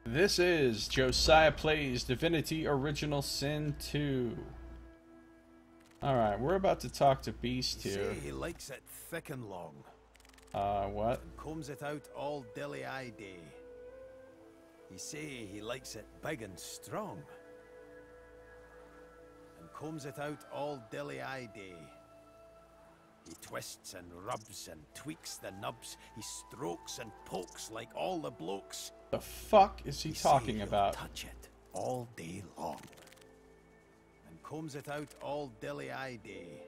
This is Josiah Plays Divinity Original Sin 2. Alright, we're about to talk to Beast here. Say he likes it thick and long. What? And combs it out all dilly-eye day. He say he likes it big and strong. And combs it out all dilly-eye day. He twists and rubs and tweaks the nubs. He strokes and pokes like all the blokes. The fuck is he talking about? Touch it all day long. And combs it out all dilly-eye day.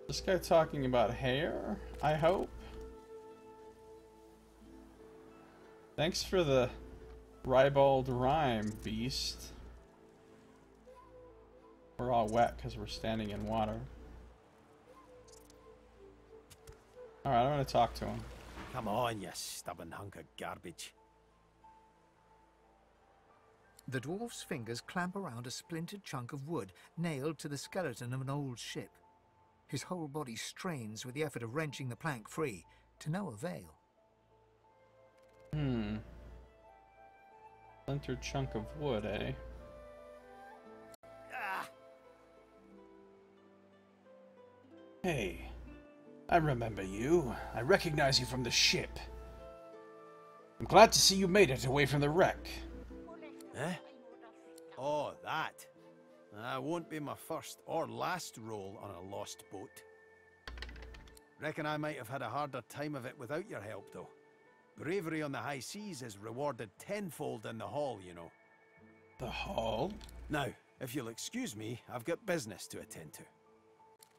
This guy talking about hair, I hope? Thanks for the ribald rhyme, Beast. We're all wet because we're standing in water. Alright, I'm gonna talk to him. Come on, you stubborn hunk of garbage. The dwarf's fingers clamp around a splintered chunk of wood nailed to the skeleton of an old ship. His whole body strains with the effort of wrenching the plank free, to no avail. Splintered chunk of wood, eh? Ah. Hey, I remember you. I recognize you from the ship. I'm glad to see you made it away from the wreck. Eh? Oh, that. That won't be my first or last roll on a lost boat. Reckon I might have had a harder time of it without your help, though. Bravery on the high seas is rewarded tenfold in the hall, you know. The hall? Now, if you'll excuse me, I've got business to attend to.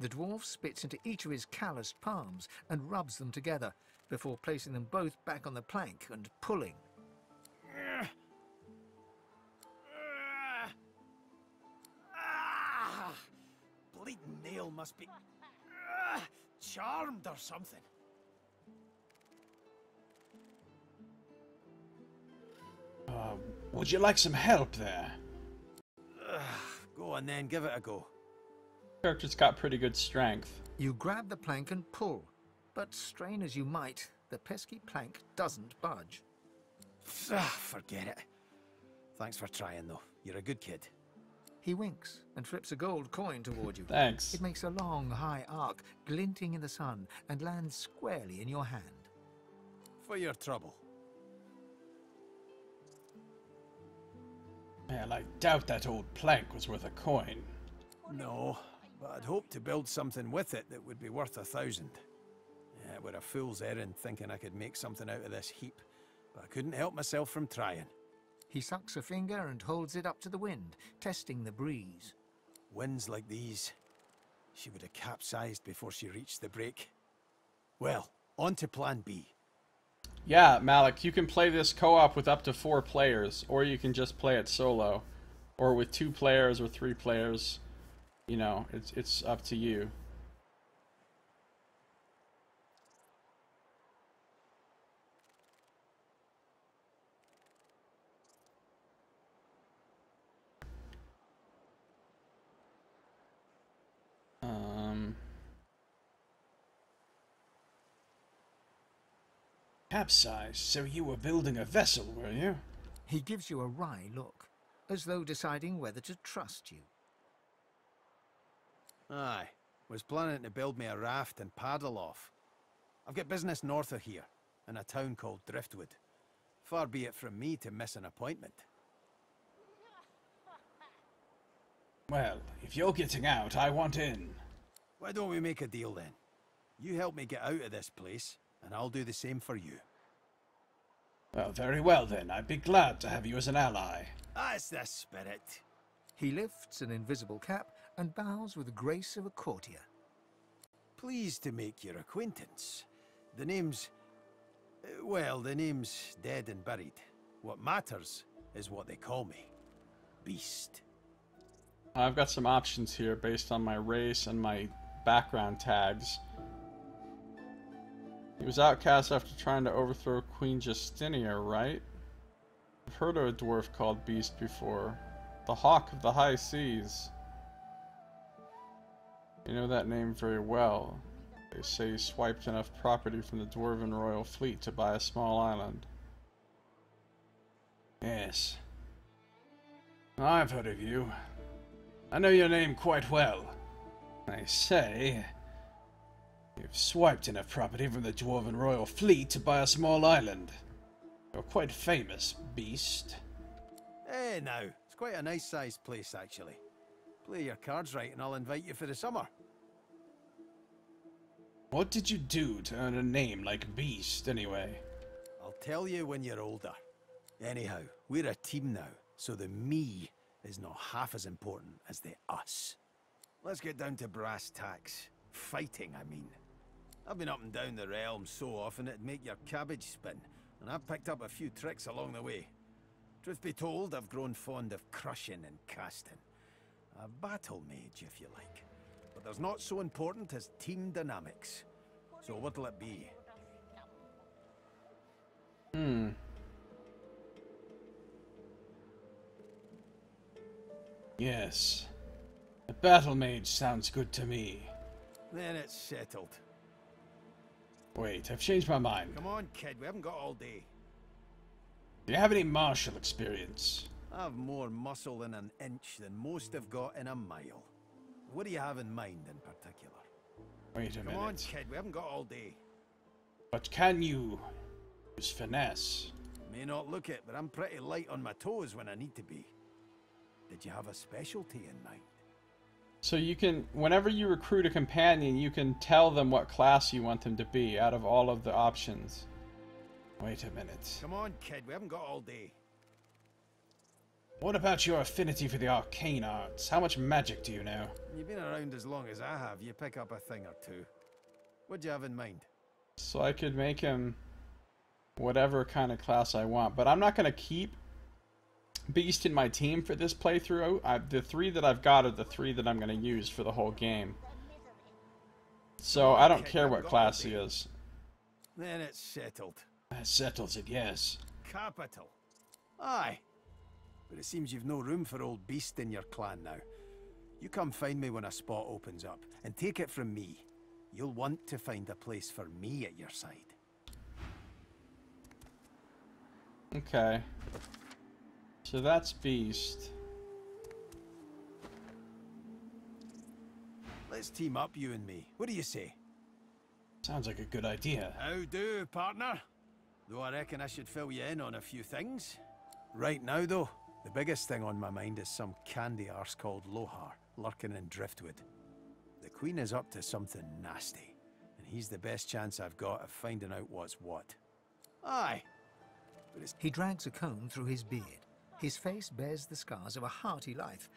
The dwarf spits into each of his calloused palms and rubs them together, before placing them both back on the plank and pulling. Bleeding nail must be charmed or something. Would you like some help there? Go on then, give it a go. Character's got pretty good strength. You grab the plank and pull, but strain as you might, the pesky plank doesn't budge. Forget it. Thanks for trying, though. You're a good kid. He winks and flips a gold coin toward you. Thanks. It makes a long, high arc, glinting in the sun, and lands squarely in your hand. For your trouble. Well, I doubt that old plank was worth a coin. No, but I'd hoped to build something with it that would be worth 1,000. Yeah, it were a fool's errand thinking I could make something out of this heap, but I couldn't help myself from trying. He sucks a finger and holds it up to the wind, testing the breeze. Winds like these, she would have capsized before she reached the break. Well, on to plan B. Yeah, Malik, you can play this co-op with up to 4 players, or you can just play it solo, or with 2 players or 3 players. You know, it's up to you. Capsized, so you were building a vessel, were you? He gives you a wry look, as though deciding whether to trust you. Aye, was planning to build me a raft and paddle off. I've got business north of here, in a town called Driftwood. Far be it from me to miss an appointment. Well, if you're getting out, I want in. Why don't we make a deal then? You help me get out of this place, and I'll do the same for you. Well, very well then. I'd be glad to have you as an ally. That's the spirit. He lifts an invisible cap and bows with the grace of a courtier. Pleased to make your acquaintance. The name's... well, the name's dead and buried. What matters is what they call me. Beast. I've got some options here based on my race and my background tags. He was outcast after trying to overthrow Queen Justinia, right? I've heard of a dwarf called Beast before. The Hawk of the High Seas. You know that name very well. They say he swiped enough property from the Dwarven royal fleet to buy a small island. Yes. I've heard of you. I know your name quite well. I say, you've swiped enough property from the Dwarven Royal Fleet to buy a small island. You're quite famous, beast. Eh, now, it's quite a nice-sized place, actually. Play your cards right and I'll invite you for the summer. What did you do to earn a name like Beast, anyway? I'll tell you when you're older. Anyhow, we're a team now, so the me is not half as important as the us. Let's get down to brass tacks. Fighting, I mean. I've been up and down the realm so often it'd make your cabbage spin, and I've picked up a few tricks along the way. Truth be told, I've grown fond of crushing and casting. A battle mage, if you like. But there's not so important as team dynamics. So what'll it be? Yes. A battle mage sounds good to me. Then it's settled. Wait, I've changed my mind. Come on, kid, we haven't got all day. Do you have any martial experience? I've more muscle in an inch than most have got in a mile. What do you have in mind in particular? Wait a minute. Come on, kid, we haven't got all day. But can you use finesse? May not look it, but I'm pretty light on my toes when I need to be. Did you have a specialty in mind? So you can, whenever you recruit a companion, you can tell them what class you want them to be out of all of the options. Wait a minute. Come on, kid, we haven't got all day. What about your affinity for the arcane arts? How much magic do you know? You've been around as long as I have, you pick up a thing or two. What do you have in mind? So I could make him whatever kind of class I want, but I'm not going to keep Beast in my team for this playthrough. The 3 that I've got are the 3 that I'm going to use for the whole game. So I don't care what class he is. Then it's settled. That settles it, yes. Capital. Aye. But it seems you've no room for old Beast in your clan now. You come find me when a spot opens up, and take it from me. You'll want to find a place for me at your side. Okay. So that's Beast. Let's team up, you and me. What do you say? Sounds like a good idea. How do, partner? Though I reckon I should fill you in on a few things. Right now, though, the biggest thing on my mind is some candy arse called Lohar, lurking in Driftwood. The Queen is up to something nasty, and he's the best chance I've got of finding out what's what. Aye. But He drags a comb through his beard. His face bears the scars of a hearty life,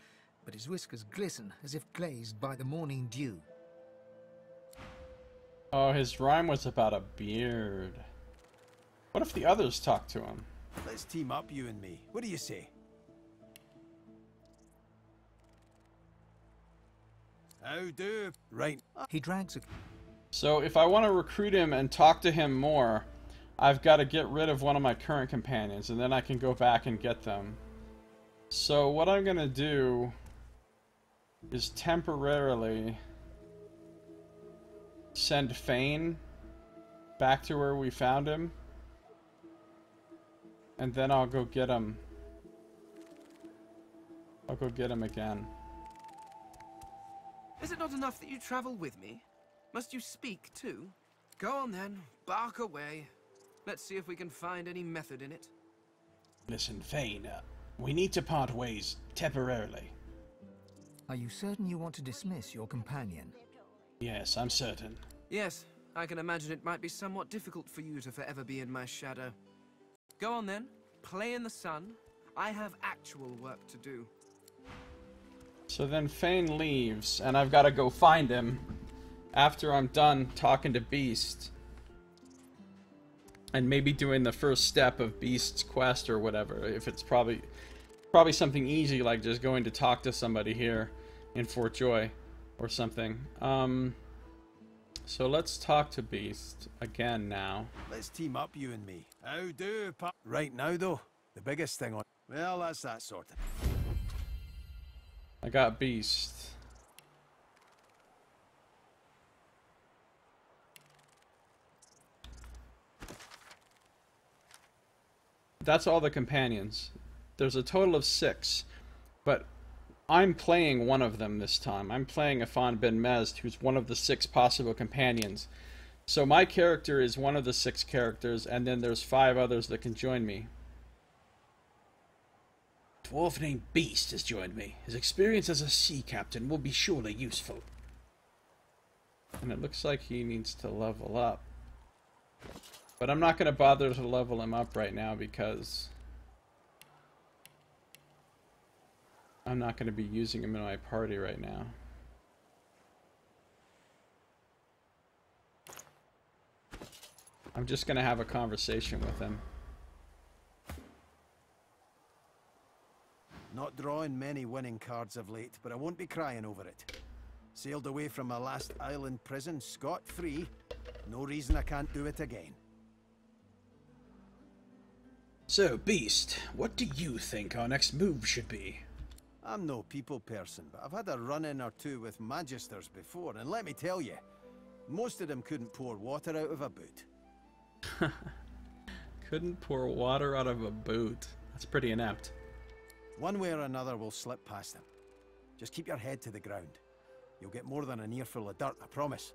but his whiskers glisten as if glazed by the morning dew. Oh, his rhyme was about a beard. What if the others talk to him? let's team up, you and me. What do you say? How do? Right. He drags a... So if I want to recruit him and talk to him more, I've got to get rid of one of my current companions, and then I can go back and get them. So what I'm going to do is temporarily send Fane back to where we found him, and then I'll go get him. I'll go get him again. Is it not enough that you travel with me? Must you speak too? Go on then, bark away. Let's see if we can find any method in it. Listen, Fane, we need to part ways temporarily. Are you certain you want to dismiss your companion? Yes, I'm certain. Yes, I can imagine it might be somewhat difficult for you to forever be in my shadow. Go on then, play in the sun. I have actual work to do. So then Fane leaves, and I've got to go find him after I'm done talking to Beast. And maybe doing the first step of Beast's quest or whatever. If it's probably something easy, like just going to talk to somebody here in Fort Joy or something. So let's talk to Beast again now. Let's team up, you and me. How do? Right now, though, the biggest thing on... Well, that's that sort of... I got Beast. That's all the companions. there's a total of 6, but I'm playing one of them this time. I'm playing Afan Ben Mezd, who's one of the 6 possible companions. So my character is one of the 6 characters, and then there's 5 others that can join me. Dwarf named Beast has joined me. His experience as a sea captain will be surely useful. And it looks like he needs to level up. But I'm not going to bother to level him up right now because I'm not going to be using him in my party right now. I'm just going to have a conversation with him. Not drawing many winning cards of late, but I won't be crying over it. Sailed away from my last island prison scot-free. No reason I can't do it again. So, Beast, what do you think our next move should be? I'm no people person, but I've had a run-in or two with magisters before, and let me tell you, most of them couldn't pour water out of a boot. Couldn't pour water out of a boot. That's pretty inept. One way or another we'll slip past them. Just keep your head to the ground. You'll get more than an earful of dirt, I promise.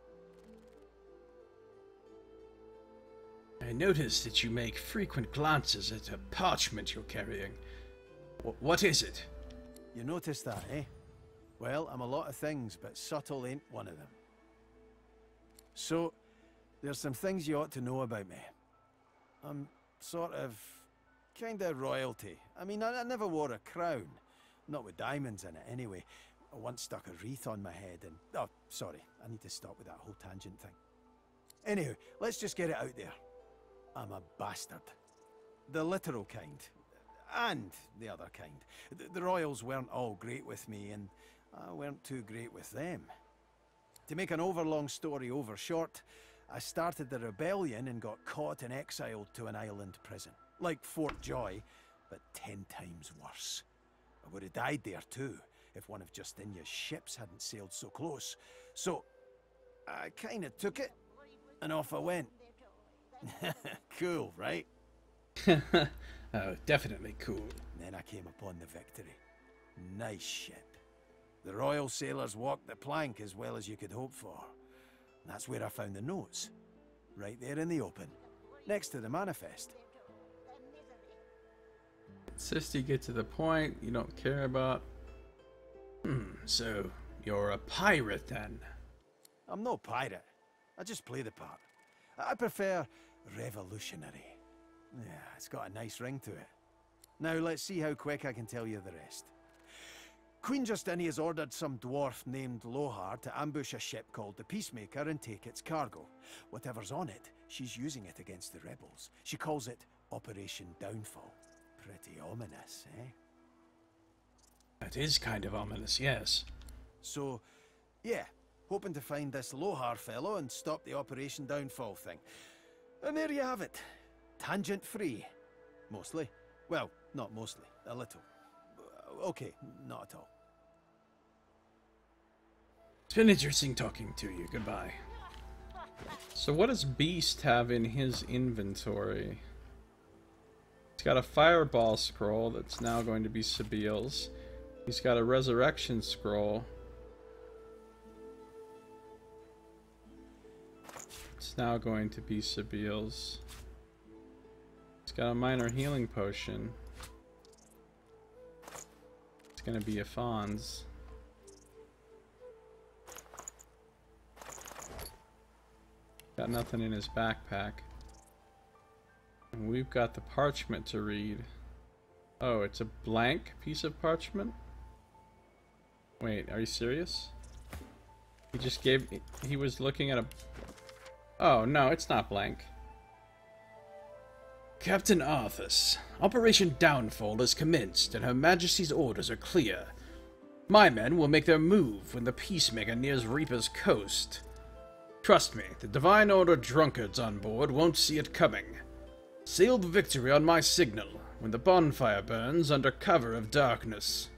I notice that you make frequent glances at a parchment you're carrying. What is it? You noticed that, eh? Well, I'm a lot of things, but subtle ain't one of them. So, there's some things you ought to know about me. I'm sort of... kinda royalty. I mean, I never wore a crown. Not with diamonds in it, anyway. I once stuck a wreath on my head and... oh, sorry. I need to stop with that whole tangent thing. Anywho, let's just get it out there. I'm a bastard. The literal kind. And the other kind. The royals weren't all great with me, and I weren't too great with them. To make an overlong story over short, I started the rebellion and got caught and exiled to an island prison. Like Fort Joy, but 10 times worse. I would have died there too, if one of Justinia's ships hadn't sailed so close. So, I kinda took it, and off I went. Cool, right? Oh, definitely cool. Then I came upon the Victory. Nice ship. The royal sailors walked the plank as well as you could hope for. And that's where I found the notes. Right there in the open. Next to the manifest. Insist you get to the point you don't care about. So you're a pirate then? I'm no pirate. I just play the part. I prefer revolutionary. Yeah, it's got a nice ring to it. Now let's see how quick I can tell you the rest. Queen Justinia's ordered some dwarf named Lohar to ambush a ship called the Peacemaker and take its cargo. Whatever's on it, she's using it against the rebels. She calls it Operation Downfall. Pretty ominous, eh? That is kind of ominous, yes. So, yeah, hoping to find this Lohar fellow and stop the Operation Downfall thing. And there you have it. Tangent-free. Mostly. Well, not mostly. A little. Okay, not at all. It's been interesting talking to you. Goodbye. So what does Beast have in his inventory? He's got a fireball scroll that's now going to be Sabiel's. He's got a resurrection scroll. It's now going to be Sabiel's. He's got a minor healing potion. It's going to be Afan's. Got nothing in his backpack. And we've got the parchment to read. Oh, it's a blank piece of parchment? Wait, are you serious? He just gave... He was looking at a... Oh, no, it's not blank. Captain Arthas, Operation Downfall has commenced and Her Majesty's orders are clear. My men will make their move when the Peacemaker nears Reaper's coast. Trust me, the Divine Order drunkards on board won't see it coming. Sail the Victory on my signal when the bonfire burns under cover of darkness.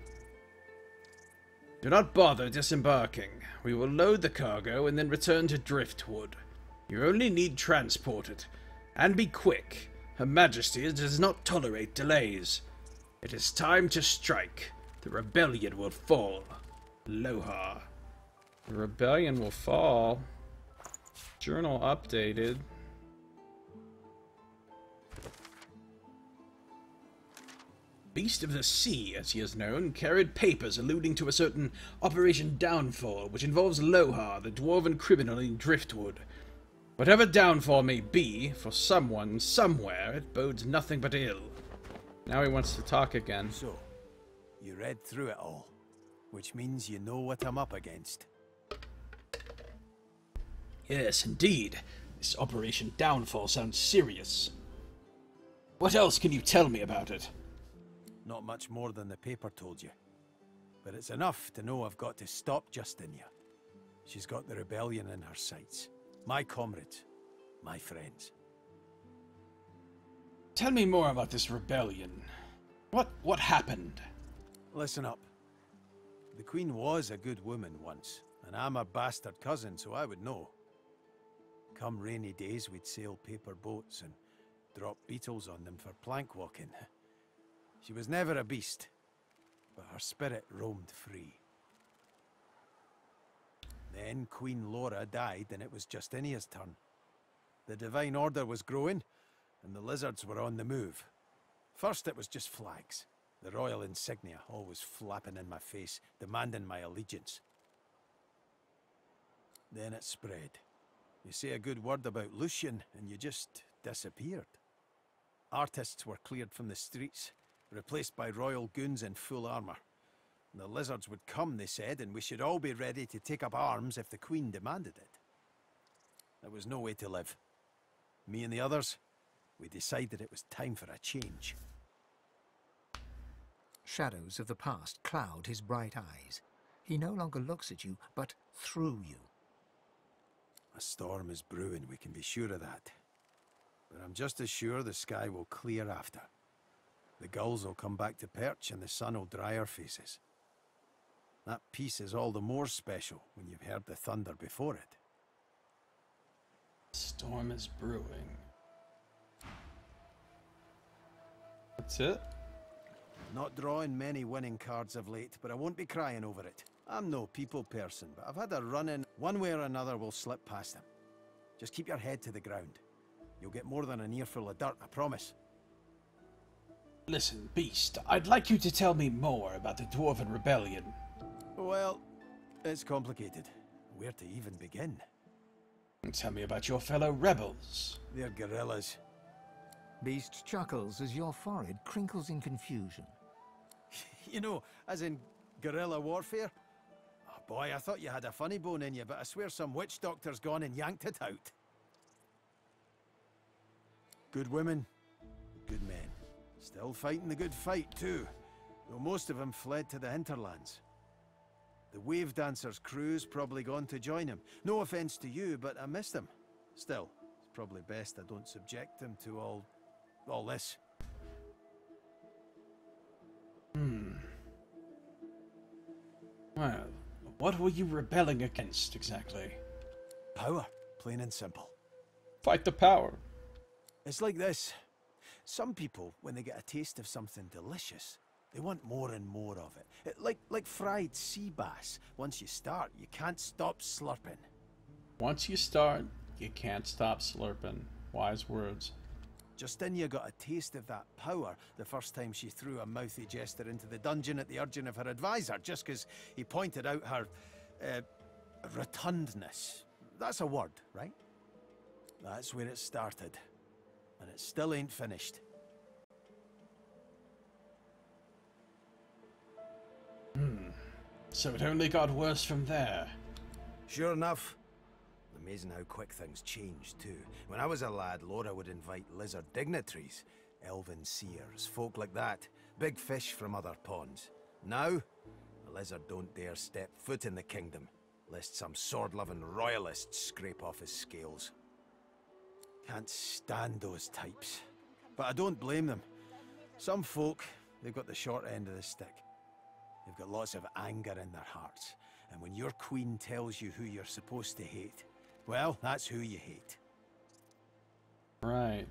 Do not bother disembarking. We will load the cargo and then return to Driftwood. You only need transport it. And be quick. Her Majesty does not tolerate delays. It is time to strike. The rebellion will fall. Aloha. The rebellion will fall. Journal updated. Beast of the Sea, as he is known, carried papers alluding to a certain Operation Downfall, which involves Aloha, the dwarven criminal in Driftwood. Whatever Downfall may be, for someone, somewhere, it bodes nothing but ill. Now he wants to talk again. So, you read through it all, which means you know what I'm up against. Yes, indeed. This Operation Downfall sounds serious. What else can you tell me about it? Not much more than the paper told you. But it's enough to know I've got to stop Justinia. She's got the rebellion in her sights. My comrades. My friends. Tell me more about this rebellion. What happened? Listen up. The Queen was a good woman once, and I'm her bastard cousin, so I would know. Come rainy days, we'd sail paper boats and drop beetles on them for plank walking. She was never a beast, but her spirit roamed free. Then Queen Laura died, and it was Justinia's turn. The Divine Order was growing, and the lizards were on the move. First it was just flags, the royal insignia always flapping in my face, demanding my allegiance. Then it spread. You say a good word about Lucian, and you just disappeared. Artists were cleared from the streets, replaced by royal goons in full armour. The lizards would come, they said, and we should all be ready to take up arms if the Queen demanded it. There was no way to live. Me and the others, we decided it was time for a change. Shadows of the past cloud his bright eyes. He no longer looks at you, but through you. A storm is brewing, we can be sure of that. But I'm just as sure the sky will clear after. The gulls will come back to perch and the sun will dry our faces. That peace is all the more special when you've heard the thunder before it. Storm is brewing. That's it? Not drawing many winning cards of late, but I won't be crying over it. I'm no people person, but I've had a run-in. One way or another will slip past them. Just keep your head to the ground. You'll get more than an earful of dirt, I promise. Listen, Beast, I'd like you to tell me more about the Dwarven Rebellion. Well, it's complicated. Where to even begin? Tell me about your fellow rebels. They're guerrillas. Beast chuckles as your forehead crinkles in confusion. You know, as in guerrilla warfare? Oh boy, I thought you had a funny bone in you, but I swear some witch doctor's gone and yanked it out. Good women, good men. Still fighting the good fight, too. Though most of them fled to the hinterlands. The wave dancer's crew's probably gone to join him. No offense to you, but I missed him. Still, it's probably best I don't subject him to all this. Well, what were you rebelling against, exactly? Power, plain and simple. Fight the power. It's like this. Some people, when they get a taste of something delicious, they want more and more of it. Like fried sea bass. Once you start, you can't stop slurping. Once you start, you can't stop slurping. Wise words. Justinia got a taste of that power the first time she threw a mouthy jester into the dungeon at the urging of her advisor, just because he pointed out her, rotundness. That's a word, right? That's where it started. And it still ain't finished. So it only got worse from there. Sure enough. Amazing how quick things change, too. When I was a lad, Laura would invite lizard dignitaries, elven seers, folk like that. Big fish from other ponds. Now, the lizard don't dare step foot in the kingdom, lest some sword-loving royalist scrape off his scales. Can't stand those types. But I don't blame them. Some folk, they've got the short end of the stick. They've got lots of anger in their hearts. And when your queen tells you who you're supposed to hate, well, that's who you hate. Right.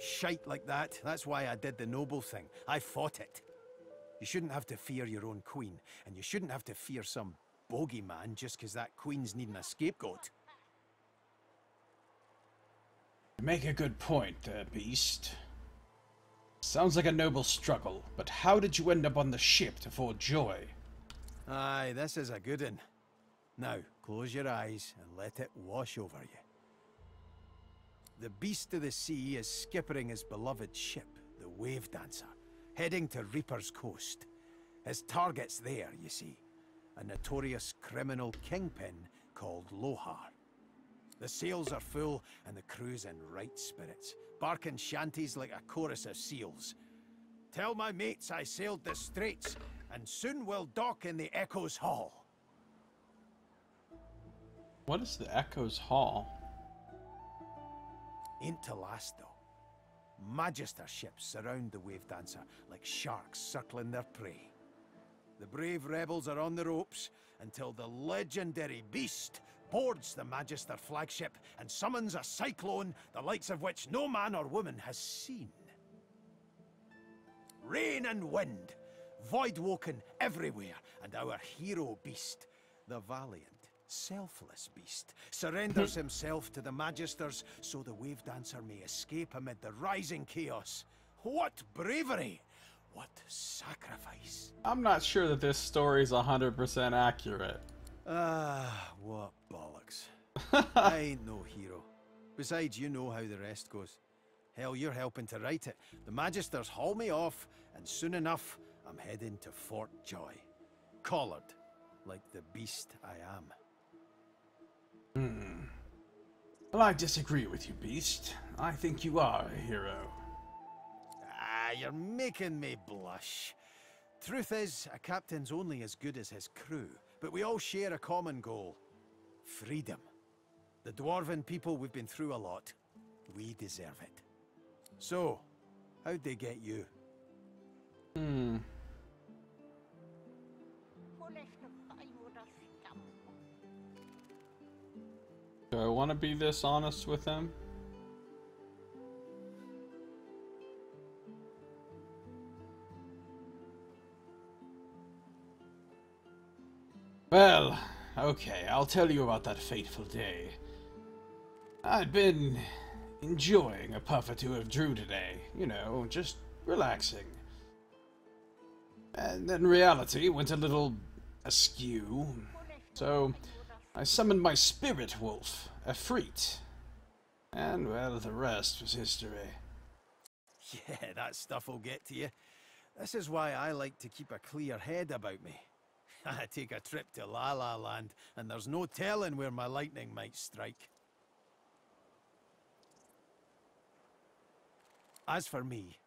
Shite like that. That's why I did the noble thing. I fought it. You shouldn't have to fear your own queen, and you shouldn't have to fear some bogeyman just because that queen's needing a scapegoat. You make a good point there, Beast. Sounds like a noble struggle, but how did you end up on the ship to Fort Joy? Aye, this is a good one. Now, close your eyes and let it wash over you. The Beast of the Sea is skippering his beloved ship, the Wave Dancer, heading to Reaper's Coast. His target's there, you see, a notorious criminal kingpin called Lohar. The sails are full and the crew's in right spirits, barking shanties like a chorus of seals. Tell my mates I sailed the straits, and soon will dock in the Echo's Hall. What is the Echo's Hall? Ain't to last, though. Magister ships surround the Wave Dancer like sharks circling their prey. The brave rebels are on the ropes until the legendary Beast boards the Magister flagship and summons a cyclone the likes of which no man or woman has seen. Rain and wind, void-woken everywhere, and our hero Beast, the valiant, selfless Beast, surrenders himself to the Magisters so the Wave Dancer may escape amid the rising chaos. What bravery! What sacrifice! I'm not sure that this story is 100% accurate. Ah, what bollocks. I ain't no hero. Besides, you know how the rest goes. Hell, you're helping to write it. The Magisters haul me off, and soon enough, I'm heading to Fort Joy. Collared, like the beast I am. Well, I disagree with you, Beast. I think you are a hero. Ah, you're making me blush. Truth is, a captain's only as good as his crew, but we all share a common goal. Freedom. The dwarven people, we've been through a lot. We deserve it. So, how'd they get you? Do I want to be this honest with him? Well, okay, I'll tell you about that fateful day. I'd been enjoying a puff or two of Drew today, you know, just relaxing. And then reality went a little askew, so I summoned my spirit wolf, Efreet. And, well, the rest was history. Yeah, that stuff will get to you. This is why I like to keep a clear head about me. I take a trip to La La Land, and there's no telling where my lightning might strike. As for me...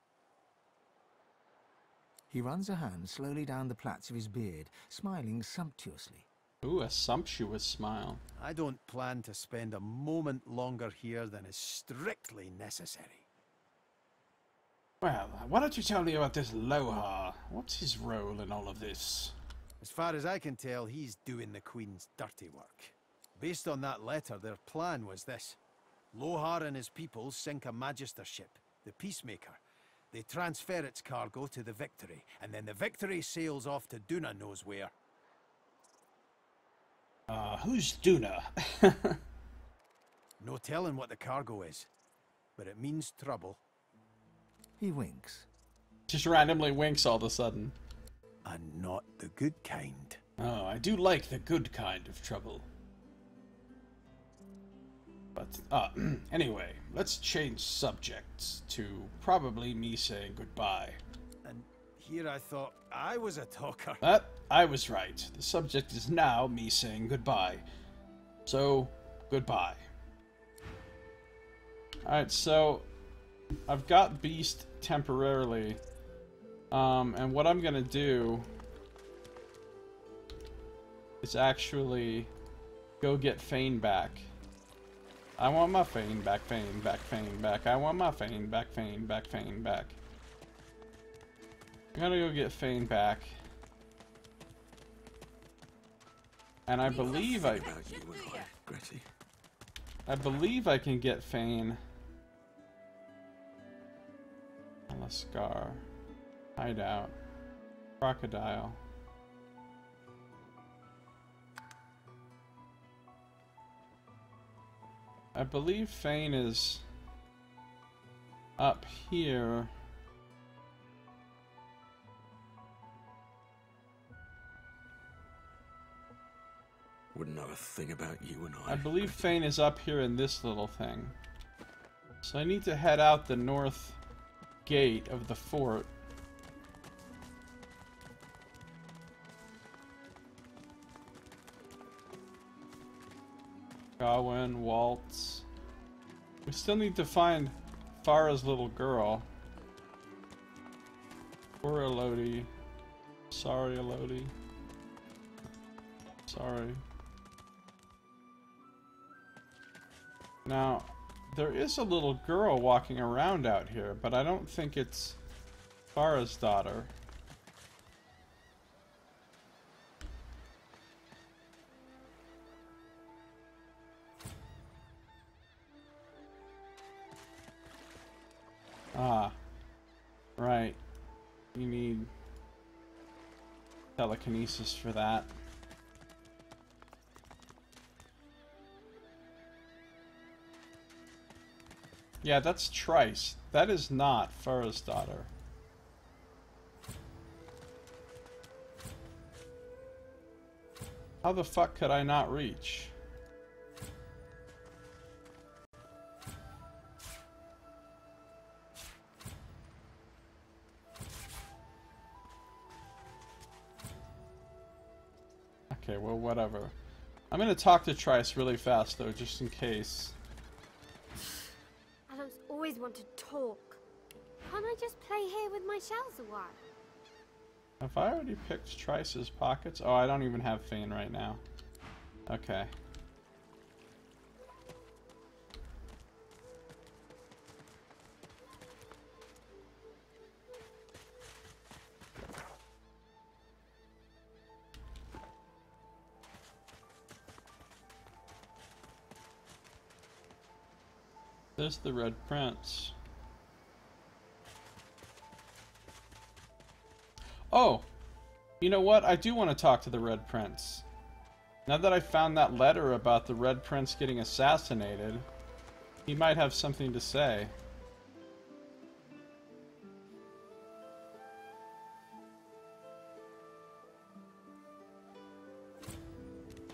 He runs a hand slowly down the plaits of his beard, smiling sumptuously. Ooh, a sumptuous smile. I don't plan to spend a moment longer here than is strictly necessary. Well, why don't you tell me about this Lohar? What's his role in all of this? As far as I can tell, he's doing the Queen's dirty work. Based on that letter, their plan was this. Lohar and his people sink a Magister ship, the Peacemaker. They transfer its cargo to the Victory, and then the Victory sails off to Duna knows where. Who's Duna? No telling what the cargo is, but it means trouble. He winks. Just randomly winks all of a sudden. And not the good kind. Oh, I do like the good kind of trouble. But, anyway, let's change subjects to probably me saying goodbye. And here I thought I was a talker. But I was right. The subject is now me saying goodbye. So, goodbye. Alright, so I've got Beast temporarily. And what I'm gonna do is actually go get Fane back. I want my Fane back, Fane back, Fane back. I want my Fane back, Fane back, Fane back. I'm gonna go get Fane back. And I believe I can get Fane Lascar. Hideout. Crocodile. I believe Fane is up here. Wouldn't know a thing about you and I. I believe Fane is up here in this little thing. So I need to head out the north gate of the fort. Gawain, Waltz. We still need to find Farah's little girl. Poor Elodie. Sorry, Elodie. Sorry. Now, there is a little girl walking around out here, but I don't think it's Farah's daughter. Ah, right. You need telekinesis for that. Yeah, that's Trice. That is not Farah's daughter. How the fuck could I not reach? Okay, well, whatever. I'm gonna talk to Trice really fast, though, just in case. I don't always want to talk. Can't I just play here with my shells a while? Have I already picked Trice's pockets? Oh, I don't even have Fane right now. Okay. There's the Red Prince. Oh! You know what? I do want to talk to the Red Prince. Now that I found that letter about the Red Prince getting assassinated, he might have something to say.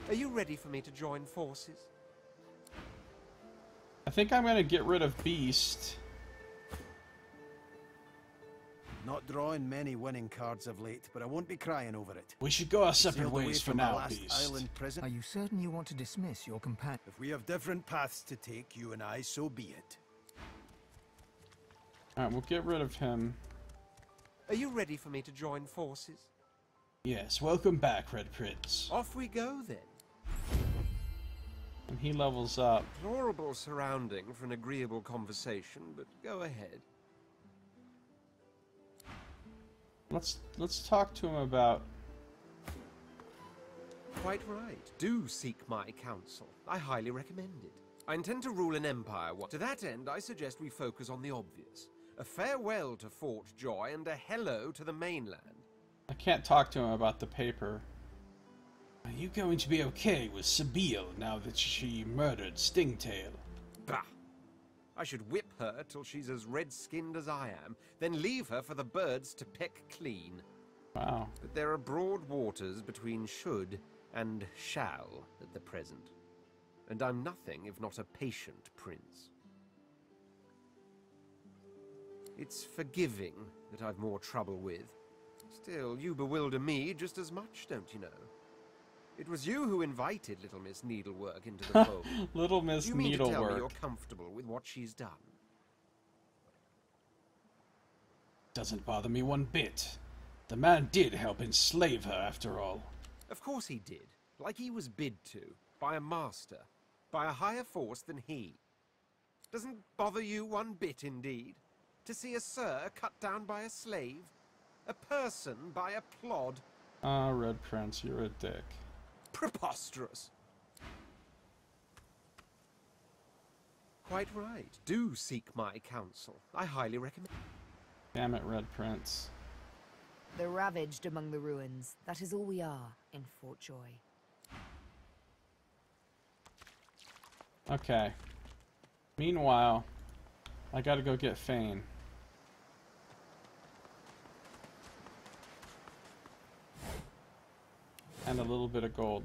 Are you ready for me to join forces? I think I'm gonna get rid of Beast. Not drawing many winning cards of late, but I won't be crying over it. We should go our Sailed separate away ways for from my now, last Beast. island prison. Are you certain you want to dismiss your companion? If we have different paths to take, you and I, so be it. Alright, we'll get rid of him. Are you ready for me to join forces? Yes, welcome back, Red Prince. Off we go then. And he levels up. Deplorable surrounding for an agreeable conversation, but go ahead. Let's talk to him about... Quite right. Do seek my counsel. I highly recommend it. I intend to rule an empire. To that end, I suggest we focus on the obvious. A farewell to Fort Joy and a hello to the mainland. I can't talk to him about the paper. Are you going to be okay with Sabine now that she murdered Stingtail? Bah! I should whip her till she's as red-skinned as I am, then leave her for the birds to peck clean. Wow. But there are broad waters between should and shall at the present. And I'm nothing if not a patient prince. It's forgiving that I've more trouble with. Still, you bewilder me just as much, don't you know? It was you who invited Little Miss Needlework into the fold. Little Miss You mean to tell me Needlework. you're comfortable with what she's done? Doesn't bother me one bit. The man did help enslave her, after all. Of course he did. Like he was bid to. By a master. By a higher force than he. Doesn't bother you one bit, indeed? To see a sir cut down by a slave? A person by a plod? Ah, Red Prince, you're a dick. Preposterous. Quite right. Do seek my counsel. I highly recommend. Damn it, Red Prince. The ravaged among the ruins. That is all we are in Fort Joy. Okay. Meanwhile, I gotta go get Fane. And a little bit of gold.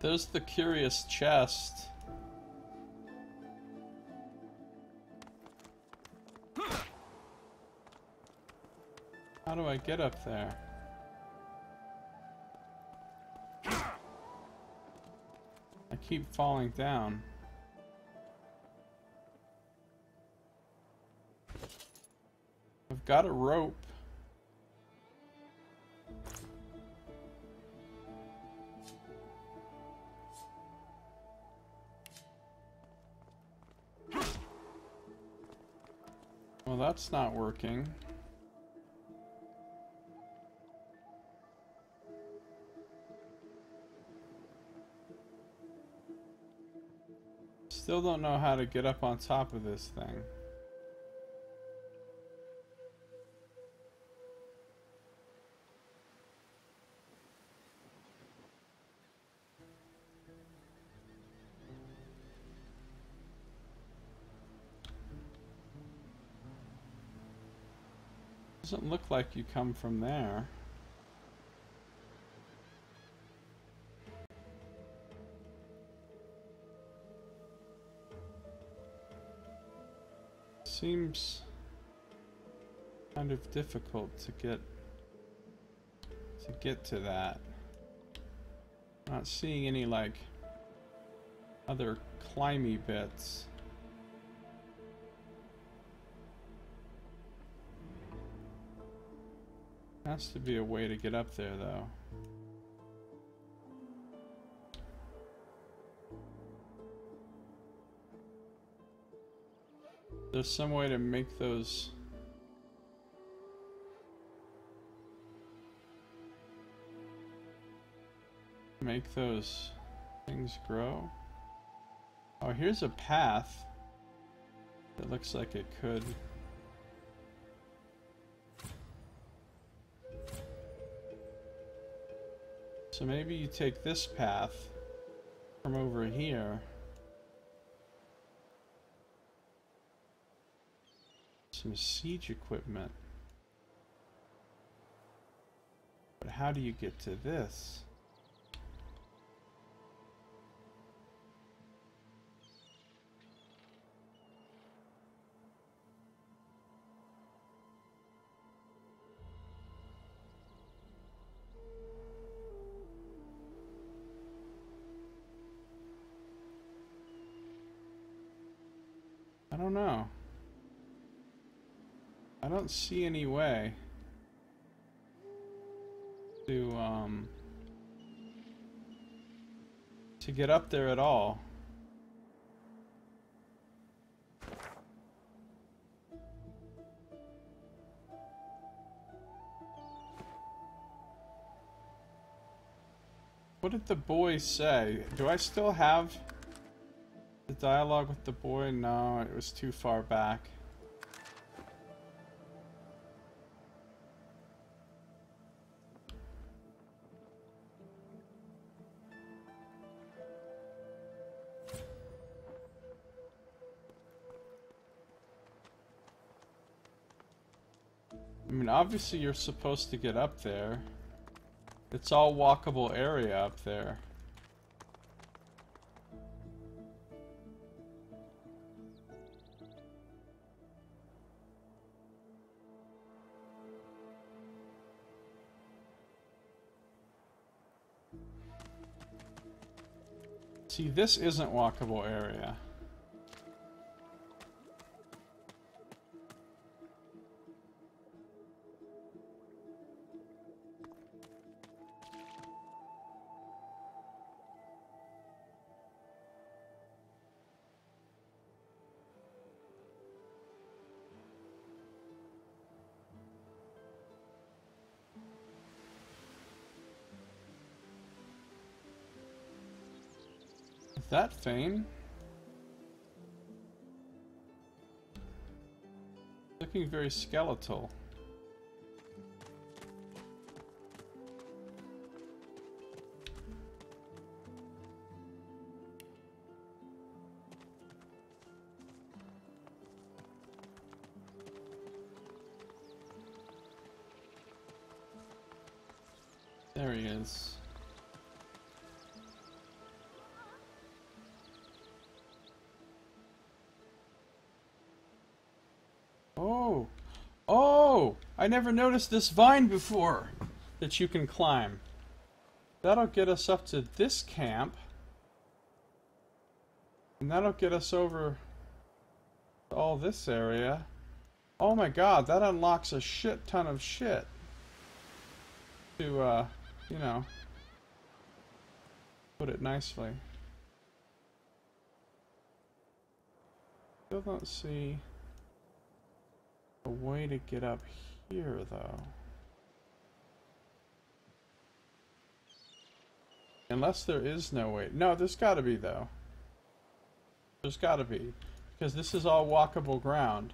There's the curious chest. How do I get up there? I keep falling down. I've got a rope. Well, that's not working. Still don't know how to get up on top of this thing. Doesn't look like you come from there. Seems kind of difficult to get to that. Not seeing any like other climby bits. Has to be a way to get up there, though. There's some way to make those... things grow. Oh, here's a path. It looks like it could... So maybe you take this path from over here. Some siege equipment. But how do you get to this? I don't know. I don't see any way to get up there at all. What did the boy say? Do I still have the dialogue with the boy? No, it was too far back. I mean, obviously you're supposed to get up there. It's all walkable area up there. See, this isn't walkable area. that, Thane? Looking very skeletal. There he is. Oh! Oh! I never noticed this vine before that you can climb. That'll get us up to this camp. And that'll get us over to all this area. Oh my god, that unlocks a shit ton of shit. To, you know, put it nicely. Still don't see a way to get up here, though. Unless there is no way. No, there's gotta be, though. There's gotta be. Because this is all walkable ground.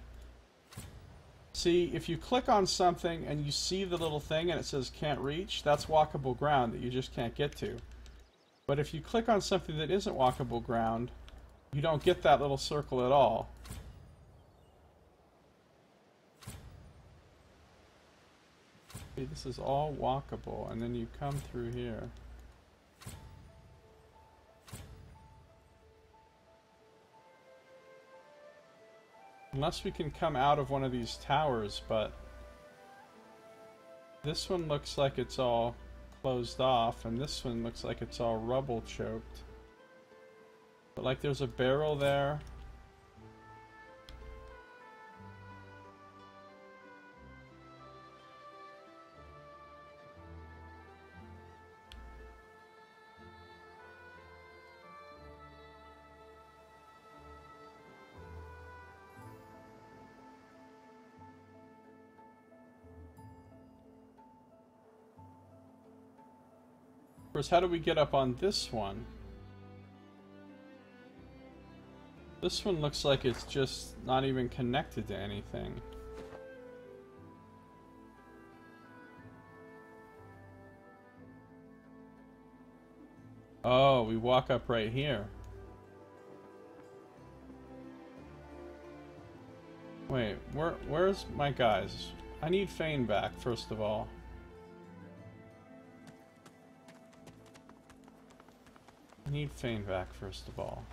See, if you click on something and you see the little thing and it says can't reach, that's walkable ground that you just can't get to. But if you click on something that isn't walkable ground, you don't get that little circle at all. See, this is all walkable, and then you come through here. Unless we can come out of one of these towers, but this one looks like it's all closed off, and this one looks like it's all rubble choked. But like there's a barrel there. Of course, how do we get up on this one? This one looks like it's just not even connected to anything. Oh, we walk up right here. Wait, where's my guys? I need Fane back, first of all. I need Fane back, first of all.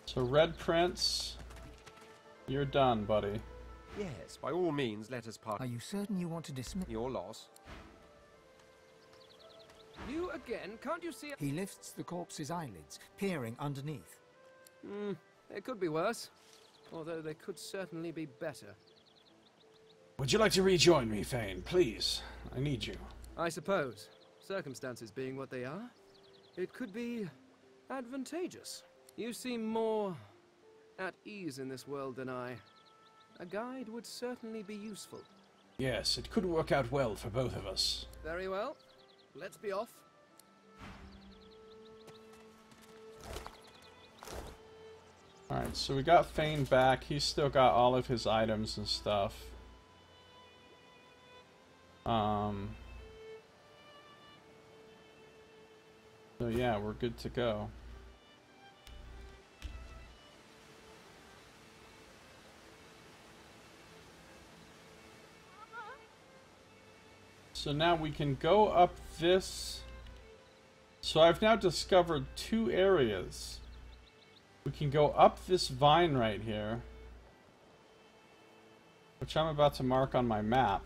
So, Red Prince, you're done, buddy. Yes, by all means, let us part. Are you certain you want to dismiss? Your loss. You again? Can't you see? He lifts the corpse's eyelids, peering underneath. It could be worse. Although they could certainly be better. Would you like to rejoin me, Fane? Please. I need you. I suppose. Circumstances being what they are, it could be advantageous. You seem more at ease in this world than I. A guide would certainly be useful. Yes, it could work out well for both of us. Very well. Let's be off. Alright, so we got Fane back. He's still got all of his items and stuff. So yeah, we're good to go. So now we can go up this. So I've now discovered two areas. We can go up this vine right here, which I'm about to mark on my map.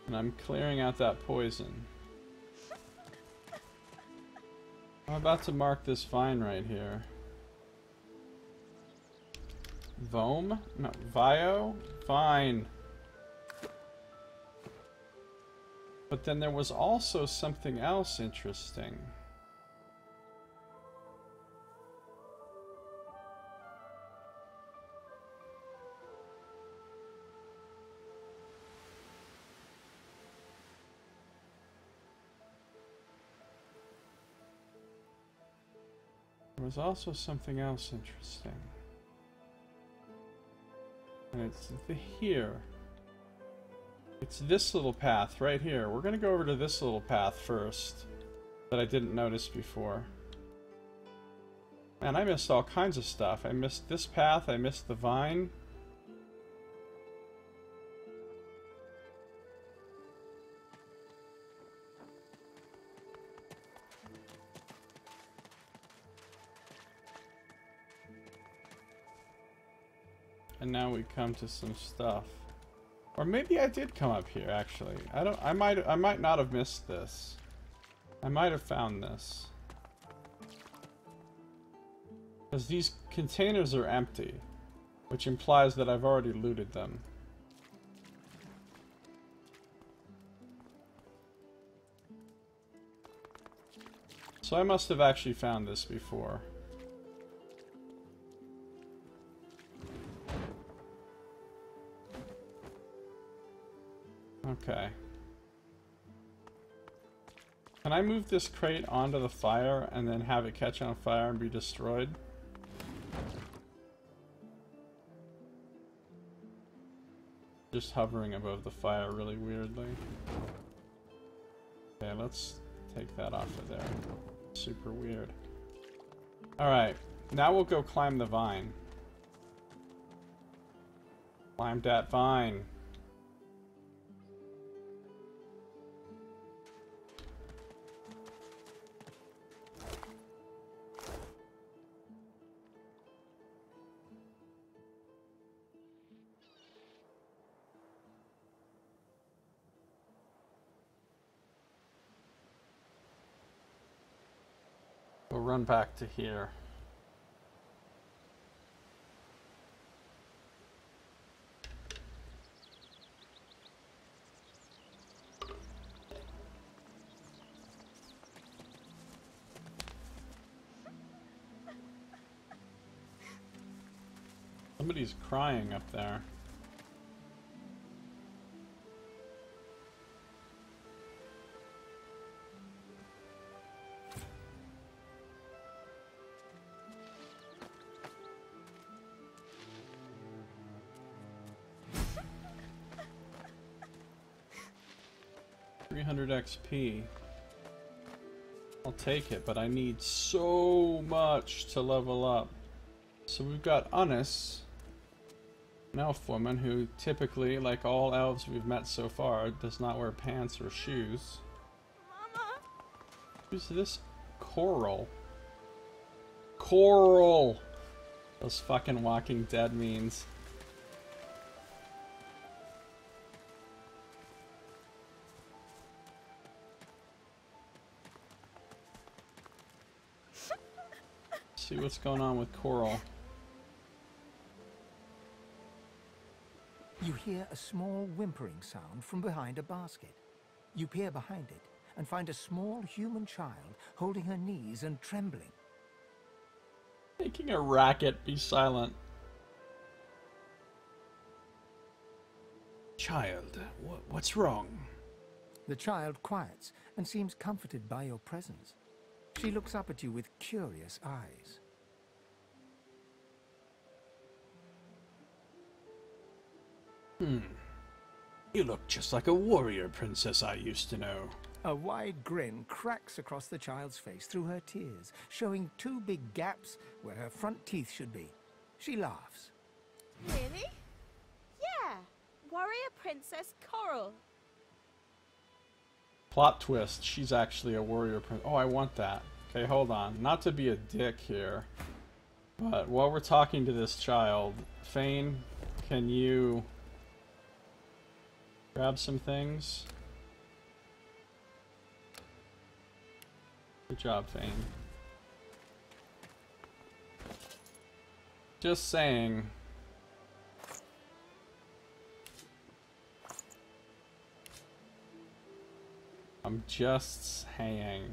And I'm clearing out that poison. I'm about to mark this vine right here. Vome? No, Vio? Vine. But then there was also something else interesting. There was also something else interesting. And it's here. It's this little path right here. We're gonna go over to this little path first that I didn't notice before. Man, I missed all kinds of stuff. I missed this path, I missed the vine. And now we come to some stuff. Or maybe I did come up here actually. I might not have missed this. I might have found this. Because these containers are empty, which implies that I've already looted them. So I must have actually found this before. Okay. Can I move this crate onto the fire and then have it catch on fire and be destroyed? Just hovering above the fire really weirdly. Okay, let's take that off of there. Super weird. Alright, now we'll go climb the vine. Climb that vine. We'll run back to here. Somebody's crying up there. XP. I'll take it, but I need so much to level up. So we've got Unis, an elf woman who typically, like all elves we've met so far, does not wear pants or shoes. Mama. Who's this? Coral. Coral! Those fucking Walking Dead memes. See what's going on with Coral. You hear a small whimpering sound from behind a basket. You peer behind it and find a small human child holding her knees and trembling. Making a racket, be silent. Child, what's wrong? The child quiets and seems comforted by your presence. She looks up at you with curious eyes. You look just like a warrior princess I used to know. A wide grin cracks across the child's face through her tears, showing two big gaps where her front teeth should be. She laughs. Really? Yeah. Warrior Princess Coral. Plot twist, she's actually a warrior prince. Oh, I want that. Okay, hold on. Not to be a dick here, but while we're talking to this child, Fane, can you grab some things? Good job, Fane. Just saying. I'm just saying.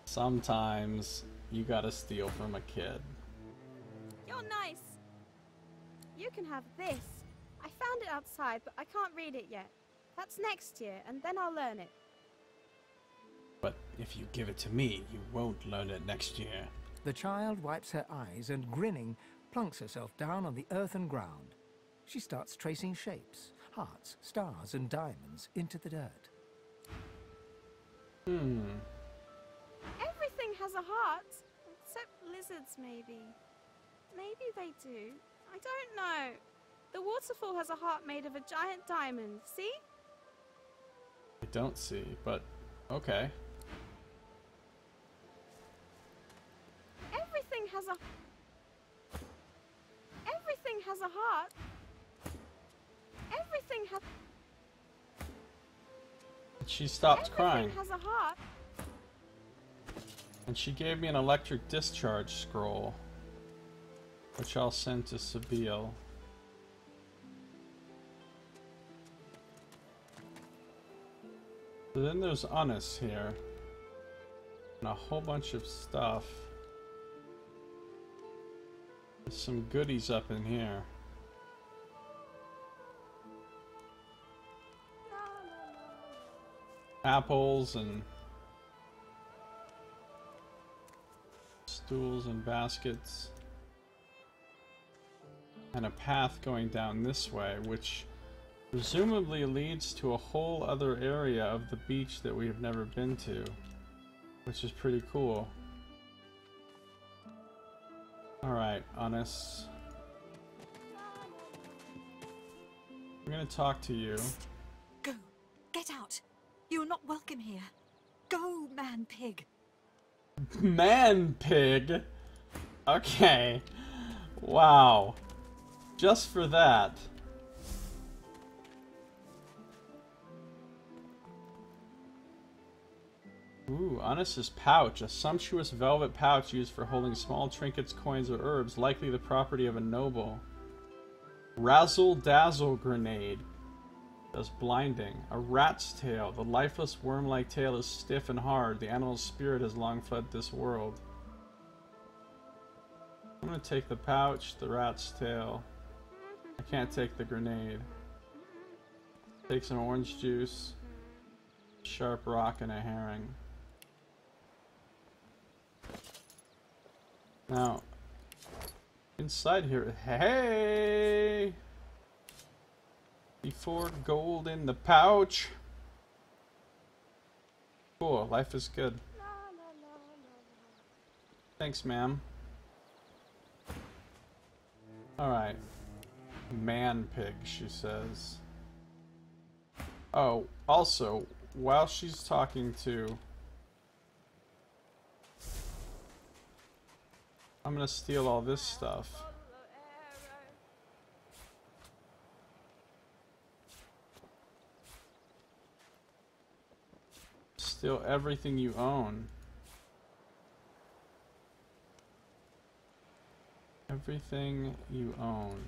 Sometimes you gotta steal from a kid. You're nice. You can have this. I found it outside, but I can't read it yet. That's next year, and then I'll learn it. But if you give it to me, you won't learn it next year. The child wipes her eyes and, grinning, plunks herself down on the earthen ground. She starts tracing shapes, hearts, stars, and diamonds into the dirt. Everything has a heart, except lizards, maybe. Maybe they do. I don't know. The waterfall has a heart made of a giant diamond, see? I don't see, but okay. Everything has a heart. Everything has. She stopped crying. Everything has a heart. And she gave me an electric discharge scroll, which I'll send to Sabine. So then there's Unis here. And a whole bunch of stuff. There's some goodies up in here. Apples and stools and baskets. And a path going down this way, which presumably leads to a whole other area of the beach that we have never been to, which is pretty cool. Alright, Unis. I'm gonna talk to you. Go! Get out! You are not welcome here. Go, man-pig! Man-pig? Okay. Wow. Just for that. Ooh, Unis's pouch. A sumptuous velvet pouch used for holding small trinkets, coins, or herbs, likely the property of a noble. Razzle-dazzle grenade. Does blinding. A rat's tail. The lifeless worm-like tail is stiff and hard. The animal's spirit has long fled this world. I'm gonna take the pouch, the rat's tail. I can't take the grenade. Take some orange juice, sharp rock, and a herring. Now, inside here, hey! Before gold in the pouch. Cool, life is good. Thanks, ma'am. Alright. Man-pig, she says. Oh, also, while she's talking to... I'm gonna steal all this stuff. Steal everything you own. Everything you own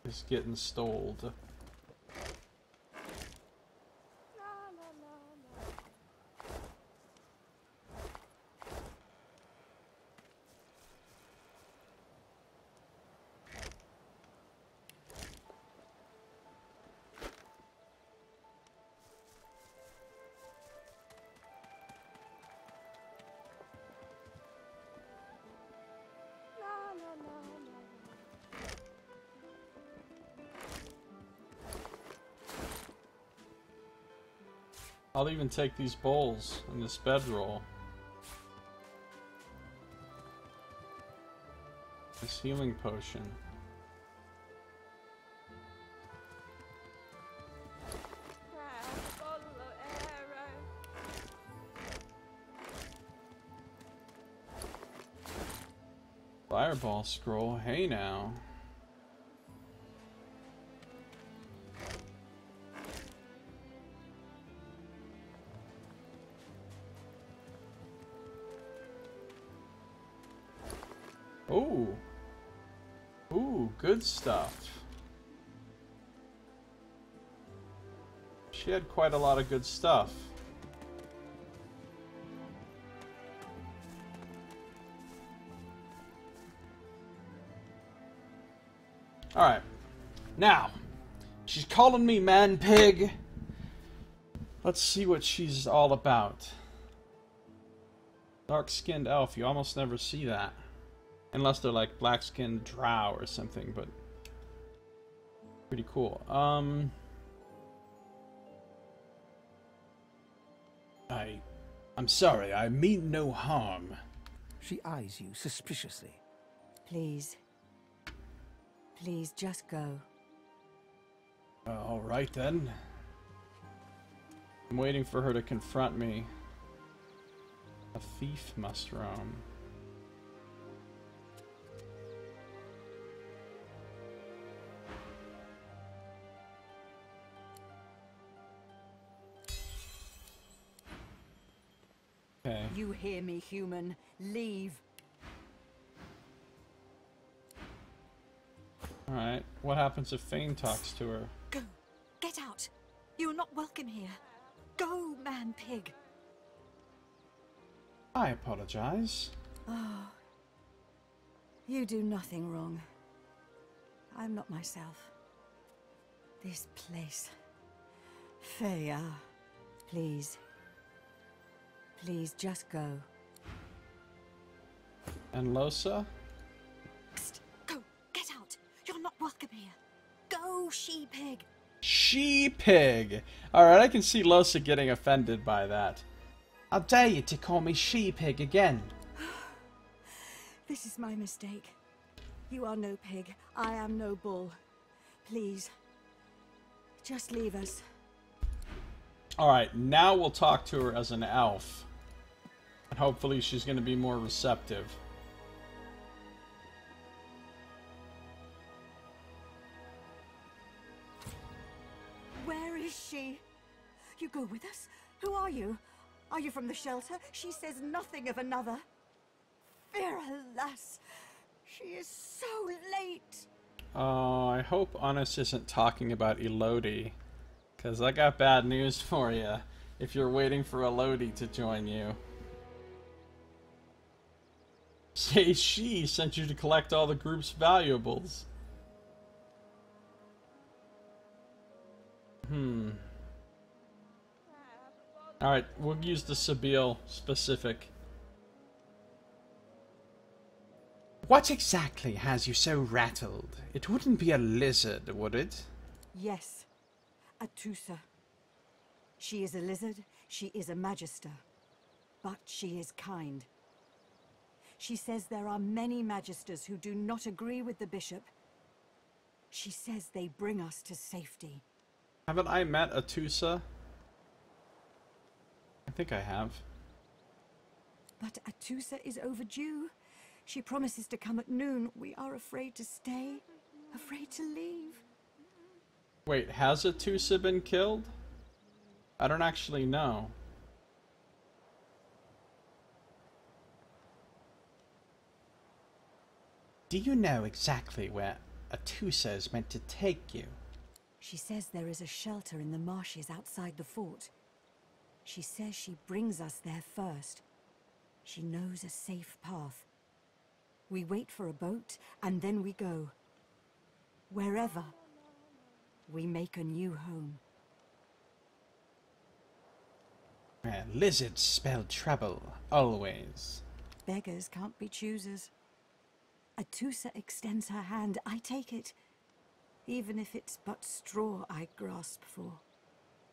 is getting stoled. I'll even take these bowls and this bedroll. This healing potion. Fireball scroll, hey now. Ooh. Ooh, good stuff. She had quite a lot of good stuff. Alright. Now, she's calling me man-pig. Let's see what she's all about. Dark-skinned elf, you almost never see that. Unless they're like black-skinned drow or something, but pretty cool. I'm sorry, I mean no harm. She eyes you suspiciously. Please. Please, just go. All right then. I'm waiting for her to confront me. A thief must roam. Okay. You hear me, human. Leave. Alright. What happens if Fane talks to her? Go. Get out. You are not welcome here. Go, man-pig. I apologize. Oh. You do nothing wrong. I'm not myself. This place. Freya. Please. Please, just go. And Losa? Psst. Go. Get out. You're not welcome here. Go, she-pig. She-pig! Alright, I can see Losa getting offended by that. I dare you to call me she-pig again. This is my mistake. You are no pig. I am no bull. Please. Just leave us. Alright, now we'll talk to her as an elf. And hopefully she's going to be more receptive. Where is she? You go with us? Who are you? Are you from the shelter? She says nothing of another. Fear, alas. She is so late. Oh, I hope Honest isn't talking about Elodie. Because I got bad news for you. If you're waiting for Elodie to join you. Say she sent you to collect all the group's valuables. Alright, we'll use the Sabile specific. What exactly has you so rattled? It wouldn't be a lizard, would it? Yes. A Tusa. She is a lizard, she is a magister. But she is kind. She says there are many magisters who do not agree with the bishop. She says they bring us to safety. Haven't I met a Tusa? I think I have. But Atusa is overdue. She promises to come at noon. We are afraid to stay, afraid to leave. Wait, has a Tusa been killed? I don't actually know. Do you know exactly where Atusa is meant to take you? She says there is a shelter in the marshes outside the fort. She says she brings us there first. She knows a safe path. We wait for a boat, and then we go. Wherever. We make a new home. Where lizards spell trouble, always. Beggars can't be choosers. Atusa extends her hand. I take it. Even if it's but straw I grasp for.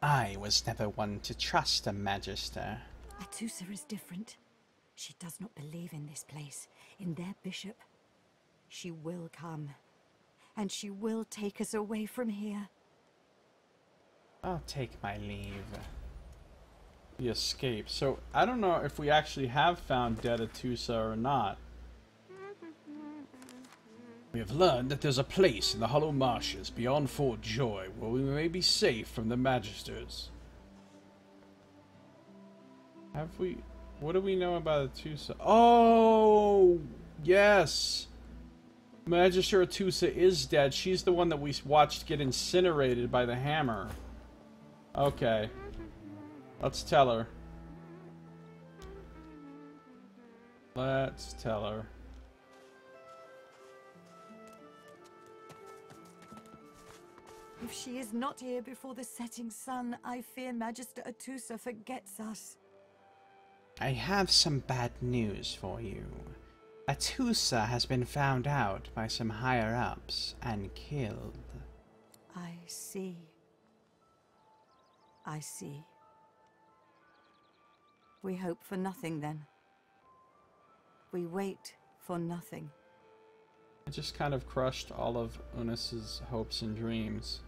I was never one to trust a magister. Atusa is different. She does not believe in this place, in their bishop. She will come, and she will take us away from here. I'll take my leave. The escape. So, I don't know if we actually have found dead Atusa or not. We have learned that there's a place in the Hollow Marshes beyond Fort Joy where we may be safe from the Magisters. Have we... What do we know about Atusa? Oh! Yes! Magister Atusa is dead. She's the one that we watched get incinerated by the hammer. Okay. Let's tell her. Let's tell her. If she is not here before the setting sun, I fear Magister Atusa forgets us. I have some bad news for you. Atusa has been found out by some higher-ups and killed. I see. I see. We hope for nothing, then. We wait for nothing. I just kind of crushed all of Unis's hopes and dreams.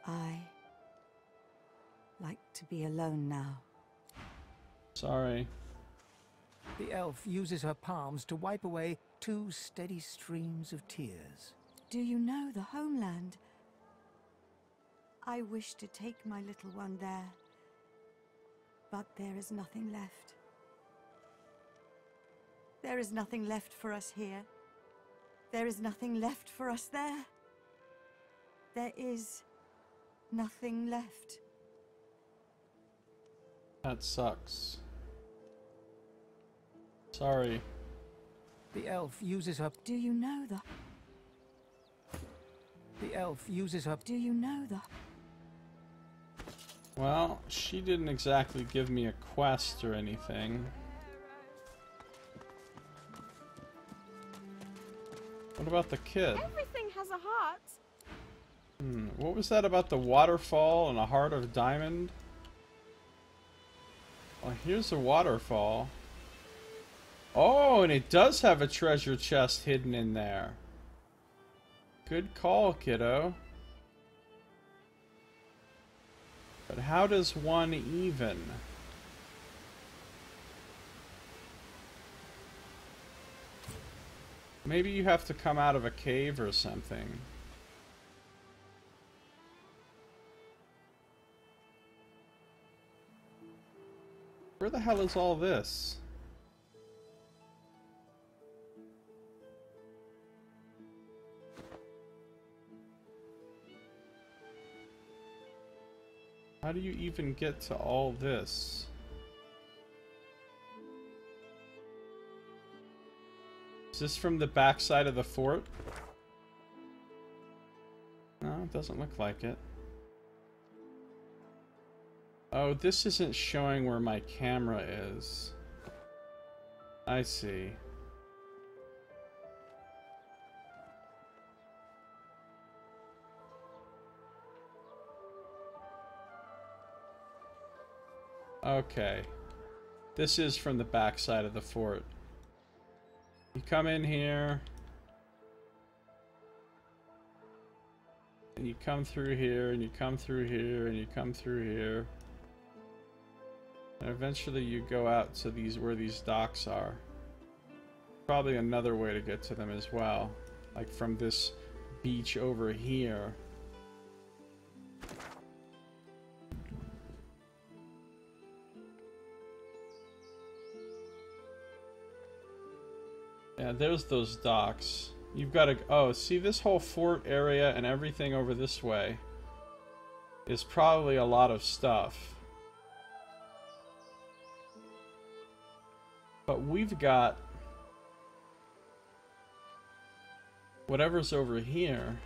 I like to be alone now. Sorry. The elf uses her palms to wipe away 2 steady streams of tears. Do you know the homeland? I wish to take my little one there, but there is nothing left. There is nothing left for us here. There is nothing left for us there. There is nothing left. That sucks. Sorry. The elf uses her... Do you know the... The elf uses her... Do you know the... Well, she didn't exactly give me a quest or anything. What about the kid? Everything has a heart. What was that about the waterfall and a heart of diamond? Well, here's a waterfall. Oh, and it does have a treasure chest hidden in there. Good call, kiddo. But how does one even? Maybe you have to come out of a cave or something. Where the hell is all this? How do you even get to all this? Is this from the backside of the fort? No, it doesn't look like it. Oh, this isn't showing where my camera is. I see. Okay. This is from the backside of the fort. You come in here. And you come through here, and you come through here, and you come through here. And eventually you go out to these, where these docks are. Probably another way to get to them as well. Like from this beach over here. Yeah, there's those docks. You've got to... Oh, see this whole fort area and everything over this way is probably a lot of stuff. But we've got... whatever's over here.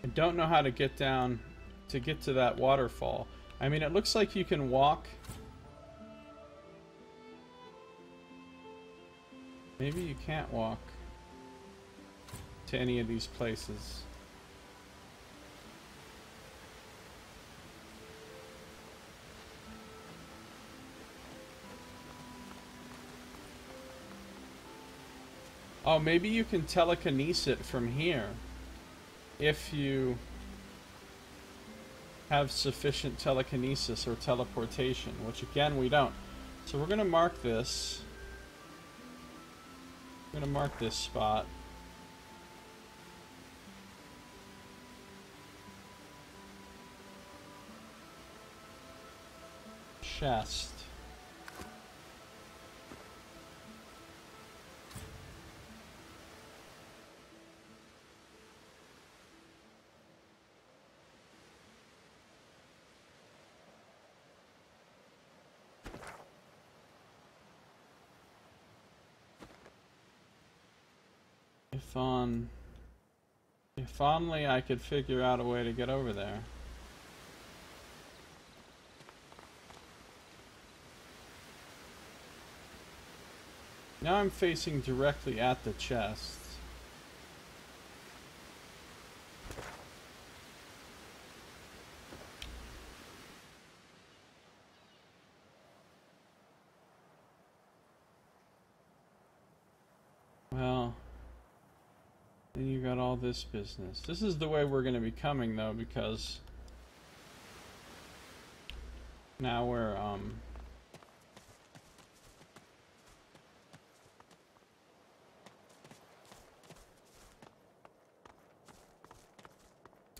I don't know how to get down... to get to that waterfall. I mean, it looks like you can walk. Maybe you can't walk to any of these places. Oh, maybe you can telekinesis it from here if you have sufficient telekinesis or teleportation, which again we don't. So we're gonna mark this. I'm gonna mark this spot. Chest. If on If only I could figure out a way to get over there. Now I'm facing directly at the chest. Well, then you got all this business. This is the way we're going to be coming, though, because now we're,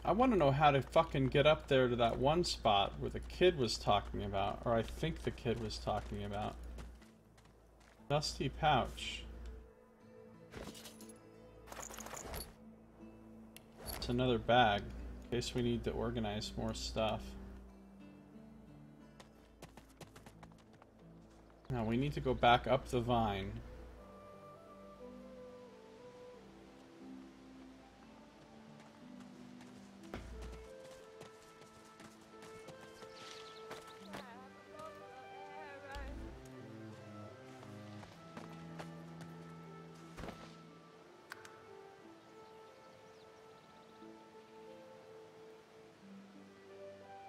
I want to know how to fucking get up there to that one spot where the kid was talking about, or I think the kid was talking about. Dusty pouch. It's another bag, in case we need to organize more stuff. Now we need to go back up the vine.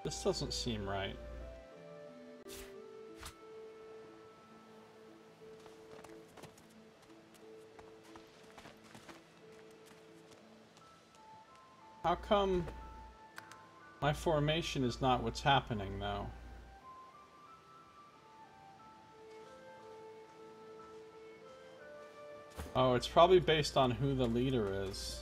This doesn't seem right. How come my formation is not what's happening, though? Oh, it's probably based on who the leader is.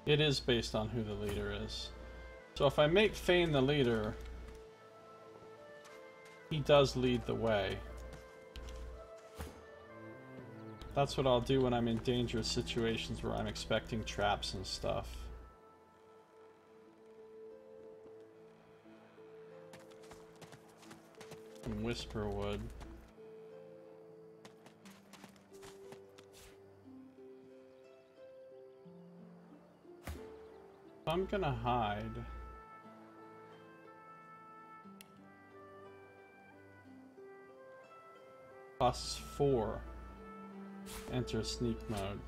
It is based on who the leader is. So if I make Fane the leader, he does lead the way. That's what I'll do when I'm in dangerous situations where I'm expecting traps and stuff. Some whisper wood. I'm gonna hide. Costs 4. Enter sneak mode.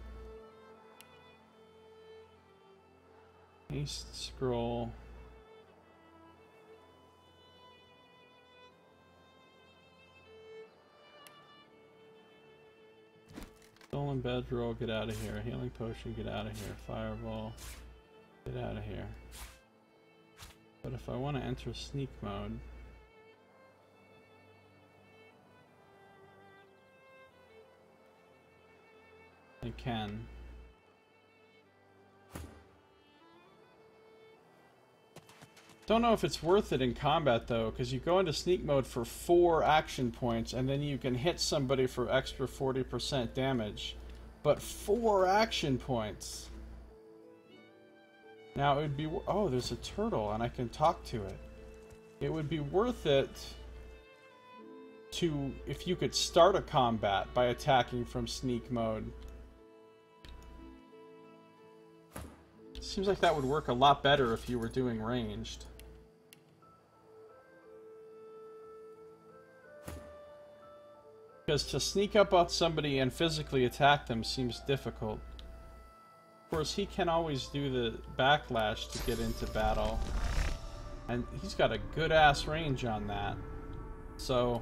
Haste scroll. Stolen bedroll, get out of here. Healing potion, get out of here. Fireball. Get out of here. But if I want to enter sneak mode, I can. Don't know if it's worth it in combat though, because you go into sneak mode for 4 action points and then you can hit somebody for extra 40% damage. But 4 action points! Now it would be, oh, there's a turtle and I can talk to it. It would be worth it to, if you could start a combat by attacking from sneak mode. Seems like that would work a lot better if you were doing ranged. Because to sneak up on somebody and physically attack them seems difficult. Of course, he can always do the backlash to get into battle. And he's got a good-ass range on that. So,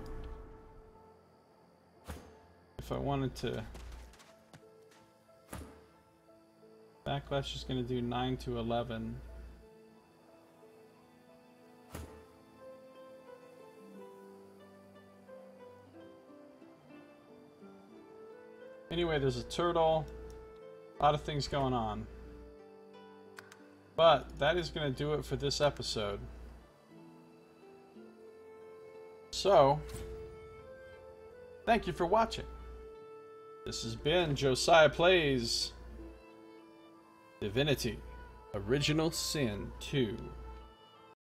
if I wanted to... Backlash is going to do 9 to 11. Anyway, there's a turtle. A lot of things going on. But that is going to do it for this episode. So, thank you for watching. This has been Josiah Plays Divinity. Original Sin 2.